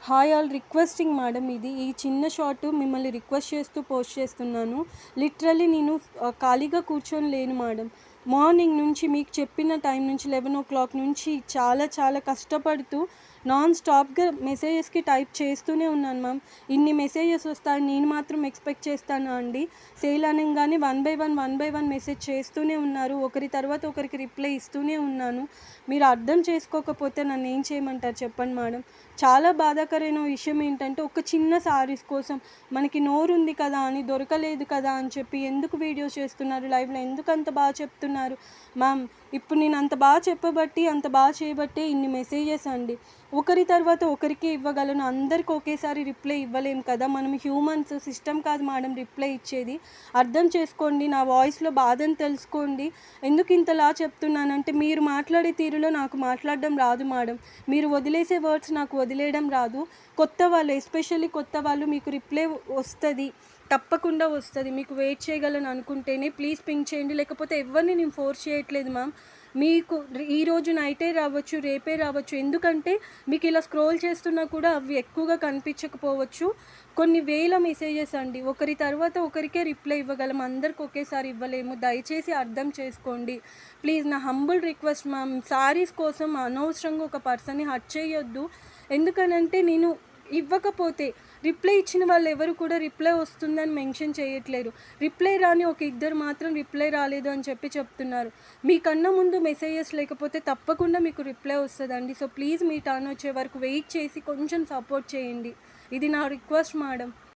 Hi all requesting madam, ఇది ఈ చిన్న షార్ట్ మిమ్మల్ని రిక్వెస్ట్ చేస్తూ పోస్ట్ చేస్తున్నాను. లిటరల్లీ నేను ఖాళీగా కూర్చొని లేను మేడం. మార్నింగ్ నుంచి మీకు చెప్పిన టైం నుంచి 11 నుంచి చాలా చాలా కష్టపడుతూ నాన్ స్టాప్గా మెసేజెస్కి టైప్ చేస్తూనే ఉన్నాను మ్యామ్. ఇన్ని మెసేజెస్ వస్తాయని నేను మాత్రం ఎక్స్పెక్ట్ చేస్తానా అండి? సేల్ అనగానే వన్ బై వన్ మెసేజ్ చేస్తూనే ఉన్నారు. ఒకరి తర్వాత ఒకరికి రిప్లై ఇస్తూనే ఉన్నాను. మీరు అర్థం చేసుకోకపోతే నన్ను ఏం చేయమంటారు చెప్పండి మేడం. చాలా బాధాకరమైన విషయం ఏంటంటే, ఒక చిన్న సారీస్ కోసం మనకి నోరు ఉంది కదా అని, దొరకలేదు కదా అని చెప్పి ఎందుకు వీడియోస్ చేస్తున్నారు, లైవ్లో ఎందుకు అంత బాగా చెప్తున్నారు మ్యామ్? ఇప్పుడు నేను అంత బాగా చెప్పబట్టి, అంత బాగా చేయబట్టే ఇన్ని మెసేజెస్ అండి. ఒకరి తర్వాత ఒకరికి ఇవ్వగలను, అందరికి ఒకేసారి రిప్లై ఇవ్వలేము కదా. మనం హ్యూమన్స్, సిస్టమ్ కాదు మేడం రిప్లై ఇచ్చేది. అర్థం చేసుకోండి, నా వాయిస్లో బాధను తెలుసుకోండి. ఎందుకు ఇంతలా చెప్తున్నానంటే, మీరు మాట్లాడే తీరులో నాకు మాట్లాడడం రాదు మేడం. మీరు వదిలేసే వర్డ్స్ నాకు వదిలేయడం రాదు. కొత్త వాళ్ళు, ఎస్పెషల్లీ కొత్త వాళ్ళు, మీకు రిప్లై వస్తుంది, తప్పకుండా వస్తుంది. మీకు వెయిట్ చేయగలను అనుకుంటేనే ప్లీజ్ పింక్ చేయండి, లేకపోతే ఎవరిని నేను ఫోర్స్ చేయట్లేదు మ్యామ్. మీకు ఈరోజు నైటే రావచ్చు, రేపే రావచ్చు. ఎందుకంటే మీకు ఇలా స్క్రోల్ చేస్తున్నా కూడా అవి ఎక్కువగా కనిపించకపోవచ్చు. కొన్ని వేల మెసేజెస్ అండి, ఒకరి తర్వాత ఒకరికే రిప్లై ఇవ్వగలం, అందరికి ఒకేసారి ఇవ్వలేము. దయచేసి అర్థం చేసుకోండి ప్లీజ్. నా హంబుల్ రిక్వెస్ట్ మ్యామ్. సారీస్ కోసం అనవసరంగా ఒక పర్సన్ని హర్ట్ చేయొద్దు. ఎందుకనంటే నేను ఇవ్వకపోతే రిప్లై ఇచ్చిన వాళ్ళు ఎవరు కూడా రిప్లై వస్తుందని మెన్షన్ చేయట్లేరు. రిప్లై రాని ఒక ఇద్దరు మాత్రం రిప్లై రాలేదు అని చెప్తున్నారు. మీకన్నా ముందు మెసేజెస్ లేకపోతే తప్పకుండా మీకు రిప్లై వస్తుందండి. సో ప్లీజ్ మీ టర్న్ వచ్చే వరకు వెయిట్ చేసి కొంచెం సపోర్ట్ చేయండి. ఇది నా రిక్వెస్ట్ మేడం.